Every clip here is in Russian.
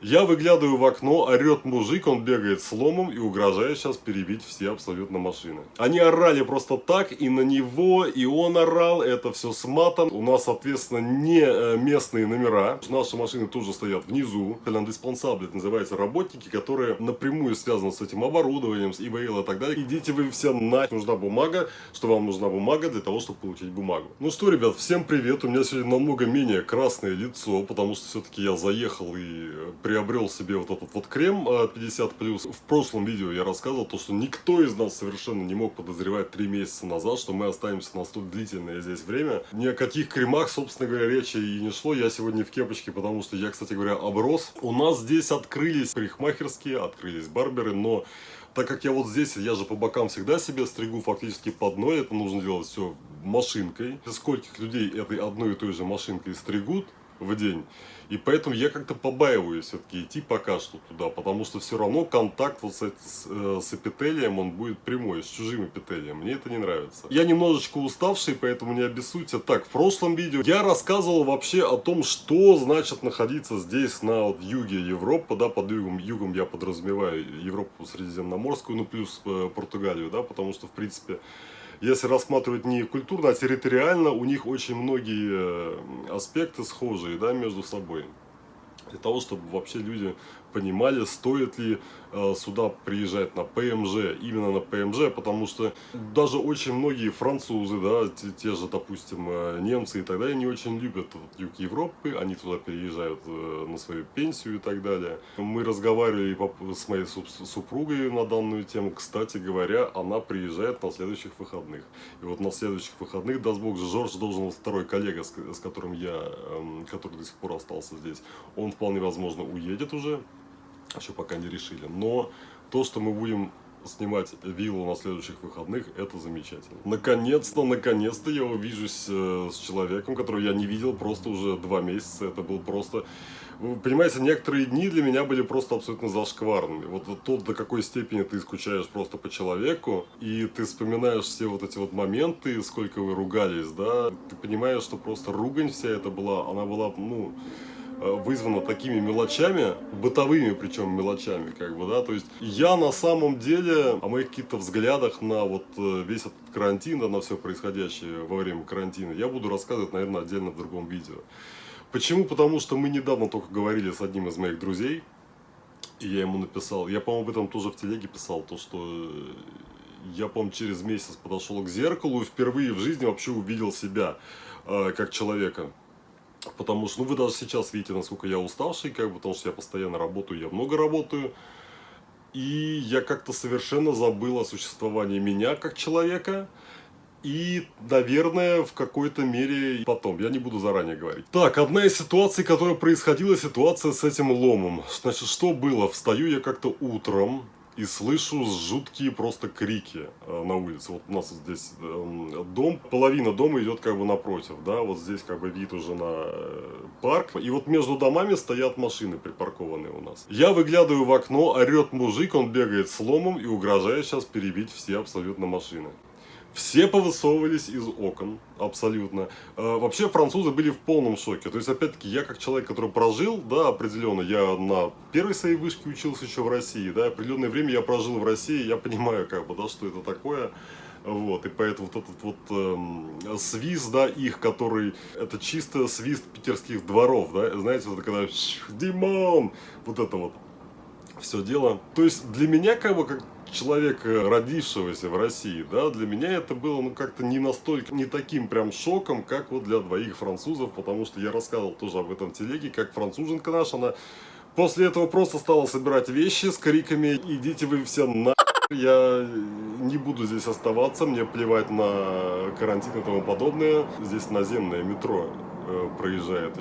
Я выглядываю в окно, орет мужик, он бегает с ломом и угрожает сейчас перебить все абсолютно машины. Они орали просто так, и на него, и он орал, это все с матом. У нас, соответственно, не местные номера. Наши машины тоже стоят внизу. Indispensable, это называется, работники, которые напрямую связаны с этим оборудованием, с ИВЛ и так далее. Идите вы все нахер, нужна бумага, что вам нужна бумага для того, чтобы получить бумагу. Ну что, ребят, всем привет. У меня сегодня намного менее красное лицо, потому что все-таки я заехал и приобрел себе вот этот вот крем 50+. В прошлом видео я рассказывал то, что никто из нас совершенно не мог подозревать 3 месяца назад, что мы останемся на столь длительное здесь время. Ни о каких кремах, собственно говоря, речи и не шло. Я сегодня в кепочке, потому что я, кстати говоря, оброс. У нас здесь открылись парикмахерские, открылись барберы, но так как я вот здесь, я же по бокам всегда себе стригу фактически по одной, это нужно делать все машинкой. Скольких людей этой одной и той же машинкой стригут в день. И поэтому я как-то побаиваюсь все-таки идти пока что туда, потому что все равно контакт вот с эпителием, он будет прямой, с чужим эпителием. Мне это не нравится. Я немножечко уставший, поэтому не обессудьте. Так, в прошлом видео я рассказывал вообще о том, что значит находиться здесь на вот юге Европы, да, под югом я подразумеваю Европу Средиземноморскую, ну плюс Португалию, да, потому что в принципе, если рассматривать не культурно, а территориально, у них очень многие аспекты схожие, да, между собой. Для того, чтобы вообще люди понимали, стоит ли сюда приезжать на ПМЖ, именно на ПМЖ, потому что даже очень многие французы, да, те же, допустим, немцы и так далее, не очень любят юг Европы, они туда переезжают на свою пенсию и так далее. Мы разговаривали с моей супругой на данную тему, кстати говоря, она приезжает на следующих выходных. И вот на следующих выходных, даст бог, Жорж должен, второй коллега, с которым который до сих пор остался здесь, он вполне возможно уедет уже, еще пока не решили. Но то, что мы будем снимать виллу на следующих выходных, это замечательно. Наконец-то я увижусь с человеком, которого я не видел просто уже 2 месяца. Это был просто... Вы понимаете, некоторые дни для меня были просто абсолютно зашкварными. Вот то, до какой степени ты скучаешь просто по человеку, и ты вспоминаешь все вот эти вот моменты, сколько вы ругались, да, ты понимаешь, что просто ругань вся эта была, она была, ну, вызвано такими мелочами, бытовыми причем мелочами, как бы, да, то есть я на самом деле о моих каких-то взглядах на вот весь этот карантин, да, на все происходящее во время карантина, я буду рассказывать, наверное, отдельно в другом видео. Почему? Потому что мы недавно только говорили с одним из моих друзей, и я ему написал, я, по-моему, об этом тоже в телеге писал, то, что я, по-моему, через месяц подошел к зеркалу и впервые в жизни вообще увидел себя как человека. Потому что, ну, вы даже сейчас видите, насколько я уставший, как бы, потому что я постоянно работаю, я много работаю. И я как-то совершенно забыл о существовании меня как человека. И, наверное, в какой-то мере потом. Я не буду заранее говорить. Так, одна из ситуаций, которая происходила, ситуация с этим ломом. Значит, что было? Встаю я как-то утром и слышу жуткие просто крики на улице. Вот у нас здесь дом, половина дома идет как бы напротив, да, вот здесь как бы вид уже на парк. И вот между домами стоят машины припаркованные у нас. Я выглядываю в окно, орет мужик, он бегает с ломом и угрожает сейчас перебить все абсолютно машины. Все повысовывались из окон, абсолютно. Вообще французы были в полном шоке. То есть, опять-таки, я как человек, который прожил, да, определенно, я на первой своей вышке учился еще в России, да, определенное время я прожил в России, я понимаю, как бы, да, что это такое. Вот, и поэтому вот этот вот свист, да, их, который, это чисто свист питерских дворов, да, знаете, вот когда Димон, вот это вот все дело. То есть, для меня, как бы, как человека, родившегося в России, да, для меня это было, ну, как-то не настолько, не таким прям шоком, как вот для двоих французов, потому что я рассказывал тоже об этом в телеге, как француженка наша, она после этого просто стала собирать вещи с криками «Идите вы все на...» Я не буду здесь оставаться, мне плевать на карантин и тому подобное. Здесь наземное метро проезжает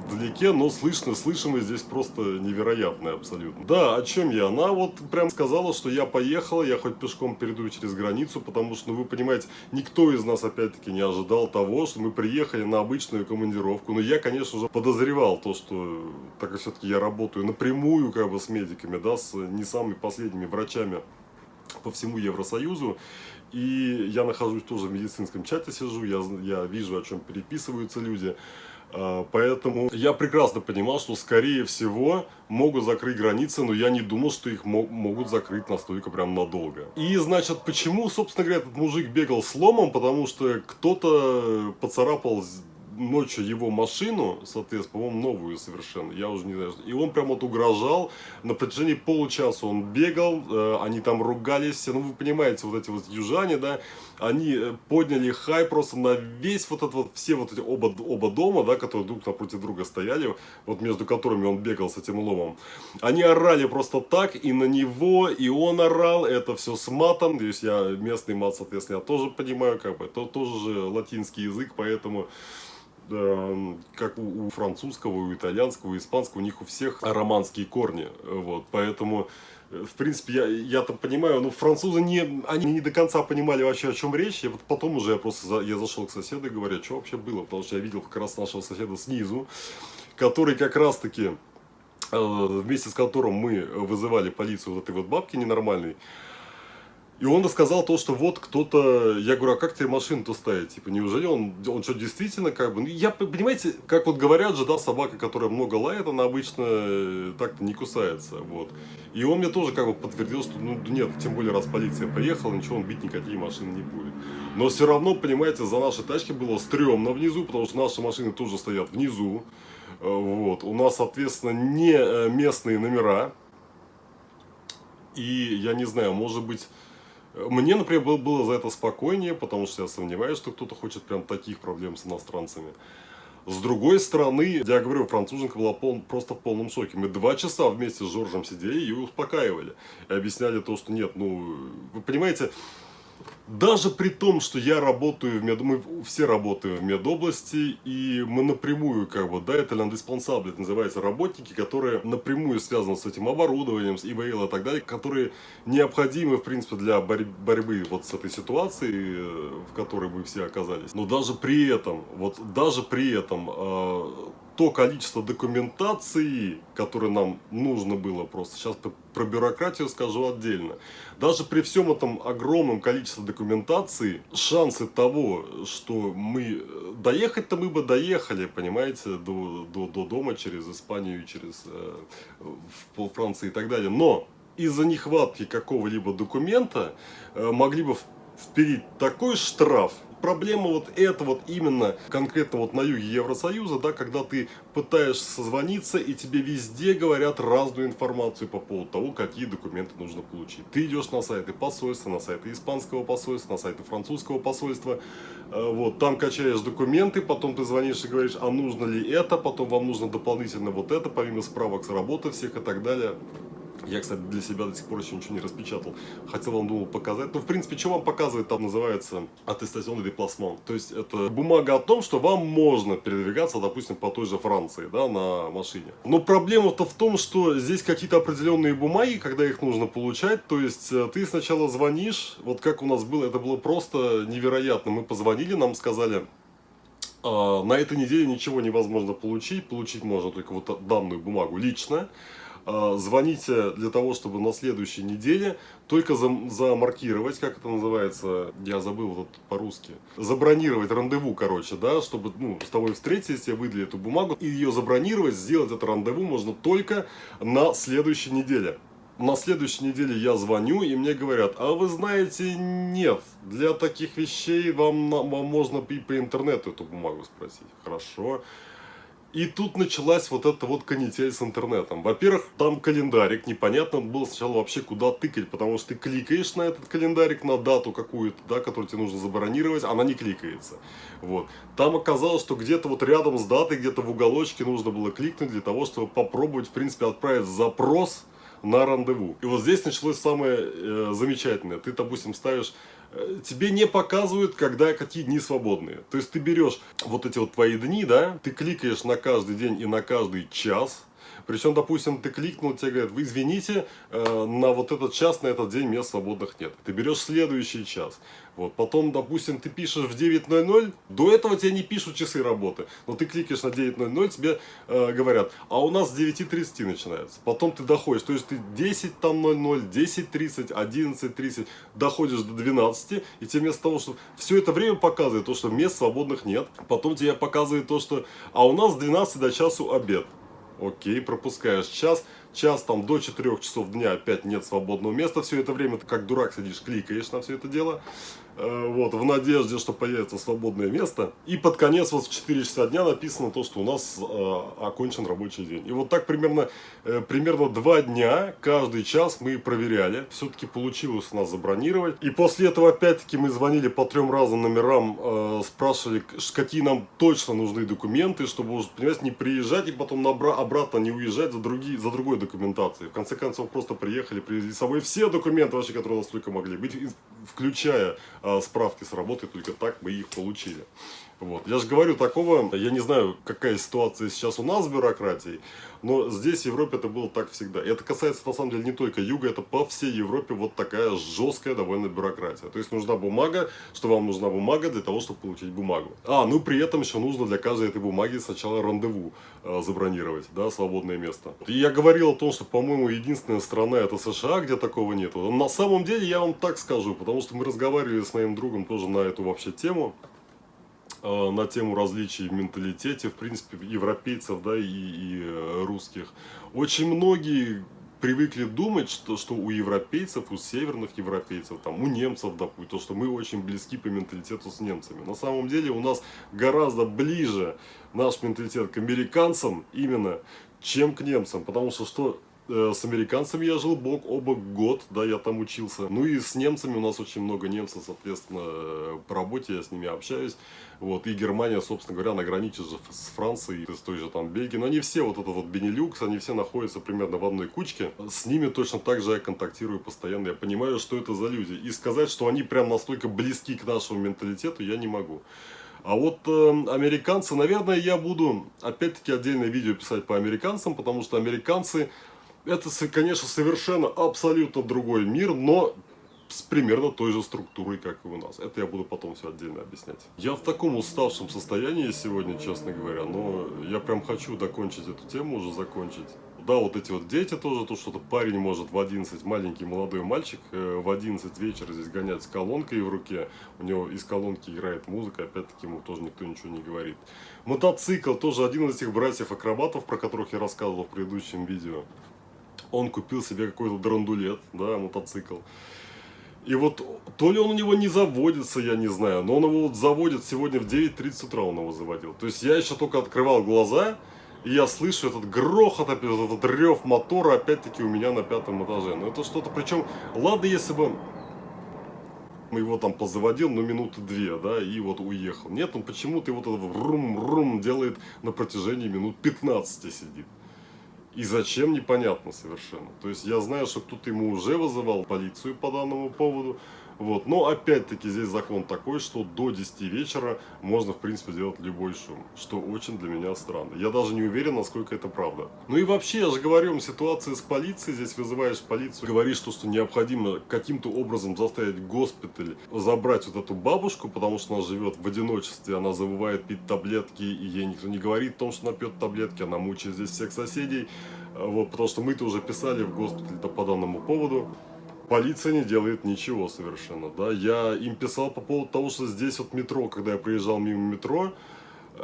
вдалеке, но слышимость здесь просто невероятная абсолютно. Да, о чем я? Она вот прям сказала, что я поехал, я хоть пешком перейду через границу, потому что, ну, вы понимаете, никто из нас опять-таки не ожидал того, что мы приехали на обычную командировку. Но я, конечно же, подозревал то, что, так как все-таки я работаю напрямую как бы с медиками, да, с не самыми последними врачами по всему Евросоюзу, и я нахожусь тоже в медицинском чате, сижу, я вижу, о чем переписываются люди. Поэтому я прекрасно понимал, что, скорее всего, могут закрыть границы, но я не думал, что их могут закрыть настолько прям надолго. И, значит, почему, собственно говоря, этот мужик бегал с ломом? Потому что кто-то поцарапал ночью его машину, соответственно, по-моему, новую совершенно, я уже не знаю. И он прям вот угрожал, на протяжении получаса он бегал, они там ругались, ну вы понимаете, вот эти вот южане, да, они подняли хай просто на весь вот этот вот, все вот эти оба дома, да, которые друг напротив друга стояли, вот между которыми он бегал с этим ломом. Они орали просто так и на него, и он орал, это все с матом, то есть я местный мат, соответственно, я тоже понимаю, как бы, это тоже же латинский язык, поэтому как у французского, у итальянского, у испанского, у них у всех романские корни, вот, поэтому, в принципе, я там понимаю, ну, французы, они не до конца понимали вообще, о чем речь, потом уже я зашел к соседу и говорю, что вообще было, потому что я видел как раз нашего соседа снизу, который как раз-таки, вместе с которым мы вызывали полицию вот этой вот бабки ненормальной. И он рассказал то, что вот кто-то, я говорю, а как тебе машину-то ставить? Типа, неужели он что, действительно как бы, ну, я, понимаете, как вот говорят же, да, собака, которая много лает, она обычно так-то не кусается, вот. И он мне тоже как бы подтвердил, что, ну, нет, тем более, раз полиция приехала, ничего он бить никакие машины не будет. Но все равно, понимаете, за наши тачки было стрёмно внизу, потому что наши машины тоже стоят внизу, вот. У нас, соответственно, не местные номера, и я не знаю, может быть... Мне, например, было за это спокойнее, потому что я сомневаюсь, что кто-то хочет прям таких проблем с иностранцами. С другой стороны, я говорю, француженка была просто в полном шоке. Мы 2 часа вместе с Жоржем сидели и успокаивали. И объясняли то, что нет, ну, вы понимаете, даже при том, что я работаю мы все работаем в медобласти, и мы напрямую, как бы, да, это l'indispensable, это называется, работники, которые напрямую связаны с этим оборудованием, с ИВЛ и так далее, которые необходимы, в принципе, для борьбы вот с этой ситуацией, в которой мы все оказались. Но даже при этом, то количество документации, которое нам нужно было просто, сейчас про бюрократию скажу отдельно, даже при всем этом огромном количестве документации, шансы того, что мы, доехать-то мы бы доехали, понимаете, до дома через Испанию, через Францию и так далее, но из-за нехватки какого-либо документа могли бы вперить такой штраф. Проблема вот это вот именно конкретно вот на юге Евросоюза, да, когда ты пытаешься созвониться и тебе везде говорят разную информацию по поводу того, какие документы нужно получить. Ты идешь на сайты посольства, на сайты испанского посольства, на сайты французского посольства, вот, там качаешь документы, потом ты звонишь и говоришь, а нужно ли это, потом вам нужно дополнительно вот это, помимо справок с работы всех и так далее. Я, кстати, для себя до сих пор еще ничего не распечатал. Хотел вам, думал, показать. Ну, в принципе, что вам показывает, там называется аттестацион де déplacement. То есть, это бумага о том, что вам можно передвигаться, допустим, по той же Франции, да, на машине. Но проблема-то в том, что здесь какие-то определенные бумаги, когда их нужно получать, то есть, ты сначала звонишь, вот как у нас было, это было просто невероятно. Мы позвонили, нам сказали... На этой неделе ничего невозможно получить. Получить можно только вот данную бумагу лично. Звоните для того, чтобы на следующей неделе только замаркировать, как это называется, я забыл вот по-русски, забронировать рандеву, короче, да, чтобы, ну, с тобой встретиться, тебе выдали эту бумагу, и ее забронировать, сделать это рандеву можно только на следующей неделе. На следующей неделе я звоню, и мне говорят, а вы знаете, нет, для таких вещей вам можно и по интернету эту бумагу спросить. Хорошо. И тут началась вот эта вот канитель с интернетом. Во-первых, там календарик, непонятно было сначала вообще куда тыкать, потому что ты кликаешь на этот календарик, на дату какую-то, да, которую тебе нужно забронировать, она не кликается. Вот. Там оказалось, что где-то вот рядом с датой, где-то в уголочке нужно было кликнуть для того, чтобы попробовать, в принципе, отправить запрос на рандеву. И вот здесь началось самое замечательное. Ты, допустим, ставишь... Тебе не показывают, какие дни свободные. То есть ты берешь вот эти вот твои дни, да, ты кликаешь на каждый день и на каждый час. Причем, допустим, ты кликнул, тебе говорят, вы извините, на вот этот час, на этот день мест свободных нет. Ты берешь следующий час. Вот. Потом, допустим, ты пишешь в 9:00, до этого тебе не пишут часы работы, но ты кликаешь на 9:00, тебе говорят, а у нас с 9:30 начинается. Потом ты доходишь, то есть ты 10:00, 10:30, 11:30, доходишь до 12, и тебе вместо того, что все это время показывает то, что мест свободных нет, потом тебе показывает то, что а у нас с 12 до часу обед. Окей, пропускаешь час там до 4 часов дня опять нет свободного места, все это время ты как дурак сидишь, кликаешь на все это дело, вот, в надежде, что появится свободное место, и под конец вот в 4 часа дня написано то, что у нас окончен рабочий день. И вот так примерно 2 дня, каждый час мы проверяли, все-таки получилось у нас забронировать, и после этого опять-таки мы звонили по 3 разным номерам, спрашивали, какие нам точно нужны документы, чтобы уже, понимаете, не приезжать и потом обратно не уезжать за другой документацией. В конце концов, просто приехали, привезли с собой все документы вообще, которые у нас только могли быть, включая справки с работы, только так мы их получили. Вот. Я же говорю, такого, я не знаю, какая ситуация сейчас у нас с бюрократией, но здесь в Европе это было так всегда. И это касается, на самом деле, не только юга, это по всей Европе вот такая жесткая довольно бюрократия. То есть нужна бумага, что вам нужна бумага для того, чтобы получить бумагу. Ну при этом еще нужно для каждой этой бумаги сначала рандеву забронировать, да, свободное место. И я говорил о том, что, по-моему, единственная страна это США, где такого нет. Но на самом деле я вам так скажу, потому что мы разговаривали с моим другом тоже на эту вообще тему. На тему различий в менталитете, в принципе, европейцев, да, и русских. Очень многие привыкли думать, что у европейцев, у северных европейцев, там, у немцев, допустим, то, что мы очень близки по менталитету с немцами. На самом деле у нас гораздо ближе наш менталитет к американцам именно, чем к немцам. Потому что с американцами я жил бок о бок год, да, я там учился. Ну и с немцами у нас очень много немцев, соответственно, по работе я с ними общаюсь. Вот, и Германия, собственно говоря, она граничит же с Францией, с той же там Бельгией. Но они все, вот этот вот Бенилюкс, они все находятся примерно в одной кучке. С ними точно так же я контактирую постоянно. Я понимаю, что это за люди. И сказать, что они прям настолько близки к нашему менталитету, я не могу. А вот американцы, наверное, я буду опять-таки отдельное видео писать по американцам, потому что американцы это, конечно, совершенно абсолютно другой мир, но с примерно той же структурой, как и у нас. Это я буду потом все отдельно объяснять. Я в таком уставшем состоянии сегодня, честно говоря, но я прям хочу докончить эту тему, уже закончить. Да, вот эти вот дети тоже, то что-то парень может в 11, маленький молодой мальчик, в 11 вечера здесь гонять с колонкой в руке, у него из колонки играет музыка, опять-таки ему тоже никто ничего не говорит. Мотоцикл, тоже один из этих братьев-акробатов, про которых я рассказывал в предыдущем видео. Он купил себе какой-то драндулет, да, мотоцикл. И вот то ли он у него не заводится, я не знаю, но он его вот заводит сегодня в 9:30 утра, он его заводил. То есть я еще только открывал глаза, и я слышу этот грохот, этот рев мотора, опять-таки у меня на 5-м этаже. Но это что-то, причем, ладно, если бы его там позаводил, ну, минуты 2, да, и вот уехал. Нет, он почему-то вот это рум-рум делает на протяжении минут 15 сидит. И зачем, непонятно совершенно. То есть я знаю, что кто-то ему уже вызывал полицию по данному поводу. Вот. Но опять-таки здесь закон такой, что до 10 вечера можно в принципе делать любой шум. Что очень для меня странно. Я даже не уверен, насколько это правда. Ну и вообще, я же говорю вам, ситуация с полицией. Здесь вызываешь полицию, говоришь, что необходимо каким-то образом заставить госпиталь забрать вот эту бабушку, потому что она живет в одиночестве, она забывает пить таблетки, и ей никто не говорит о том, что она пьет таблетки, она мучает здесь всех соседей. Вот, потому что мы-то уже писали в госпиталь по данному поводу. Полиция не делает ничего совершенно, да. Я им писал по поводу того, что здесь вот метро, когда я проезжал мимо метро,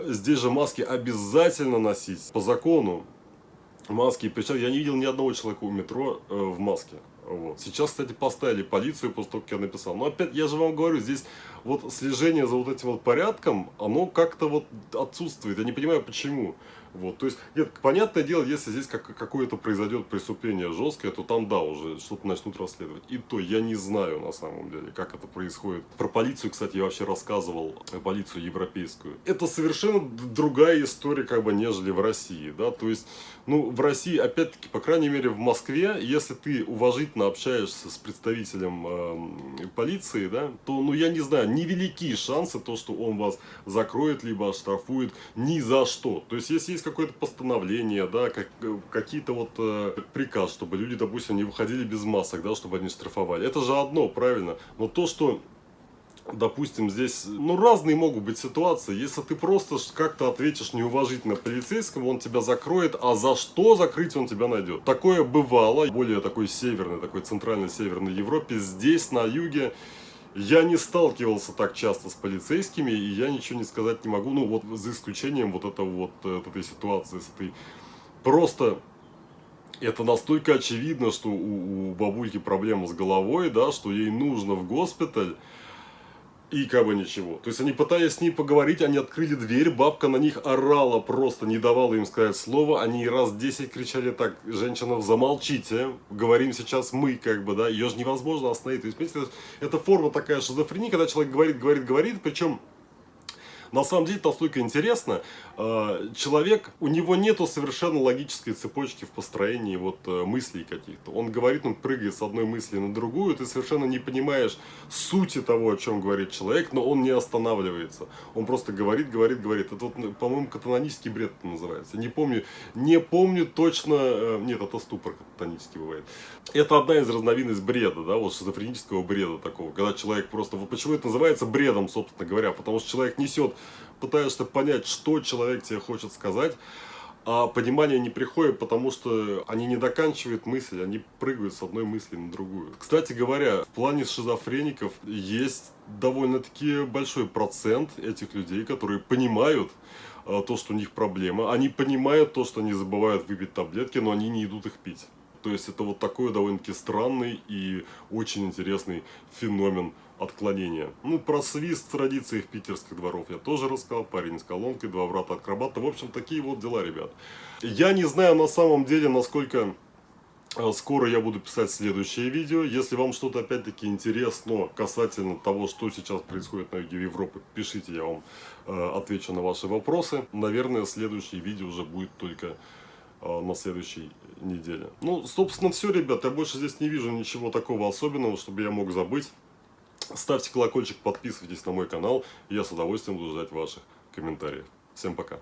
здесь же маски обязательно носить по закону. Маски, причем я не видел ни одного человека у метро в маске. Вот. Сейчас, кстати, поставили полицию после того, как я написал. Но опять, я же вам говорю, здесь вот слежение за вот этим вот порядком, оно как-то вот отсутствует. Я не понимаю, почему. Вот. То есть, нет, понятное дело, если здесь какое-то произойдет преступление жесткое, то там, да, уже что-то начнут расследовать. И то я не знаю, на самом деле, как это происходит. Про полицию, кстати, я вообще рассказывал, полицию европейскую. Это совершенно другая история, как бы, нежели в России, да. То есть, ну, в России, опять-таки, по крайней мере, в Москве, если ты уважительно лично общаешься с представителем полиции, да, то, ну, я не знаю, невелики шансы, то, что он вас закроет, либо оштрафует ни за что. То есть, если есть какое-то постановление, да, какие-то вот приказ, чтобы люди, допустим, не выходили без масок, да, чтобы они штрафовали. Это же одно, правильно. Но то, что, допустим, здесь, ну, разные могут быть ситуации. Если ты просто как-то ответишь неуважительно полицейскому, он тебя закроет, а за что закрыть он тебя найдет. Такое бывало, более такой северной, такой центрально-северной Европе. Здесь, на юге, я не сталкивался так часто с полицейскими, и я ничего не сказать не могу, ну, вот за исключением вот этой ситуации с этой. Просто это настолько очевидно, что у бабульки проблема с головой, да, что ей нужно в госпиталь. И как бы ничего. То есть они пытались с ней поговорить, они открыли дверь, бабка на них орала, просто не давала им сказать слово. Они раз 10 кричали так: женщина, замолчите, говорим сейчас мы, как бы, да, ее же невозможно остановить. То есть, понимаете, это форма такая шизофрения, когда человек говорит, причем на самом деле это настолько интересно. Человек, у него нету совершенно логической цепочки в построении вот мыслей каких-то. Он говорит, он прыгает с одной мысли на другую, ты совершенно не понимаешь сути того, о чем говорит человек, но он не останавливается. Он просто говорит. Это вот, по-моему, катанонический бред это называется. Не помню точно, нет, это ступор катанический бывает. Это одна из разновидностей бреда, да, вот шизофренического бреда такого, когда человек просто, вот почему это называется бредом, собственно говоря, потому что человек несет, пытаешься понять, что человек тебе хочет сказать, а понимание не приходит, потому что они не доканчивают мысль, они прыгают с одной мысли на другую. Кстати говоря, в плане шизофреников есть довольно-таки большой процент этих людей, которые понимают то, что у них проблема, они понимают то, что они забывают выпить таблетки, но они не идут их пить. То есть это вот такой довольно-таки странный и очень интересный феномен отклонения. Ну, про свист в традициях питерских дворов я тоже рассказал. Парень с колонкой, два брата акробата. В общем, такие вот дела, ребят. Я не знаю на самом деле, насколько скоро я буду писать следующее видео. Если вам что-то опять-таки интересно касательно того, что сейчас происходит на юге Европы, пишите, я вам отвечу на ваши вопросы. Наверное, следующее видео уже будет только на следующей неделе. Ну, собственно, все, ребят. Я больше здесь не вижу ничего такого особенного, чтобы я мог забыть. Ставьте колокольчик, подписывайтесь на мой канал. И я с удовольствием буду ждать ваших комментариев. Всем пока.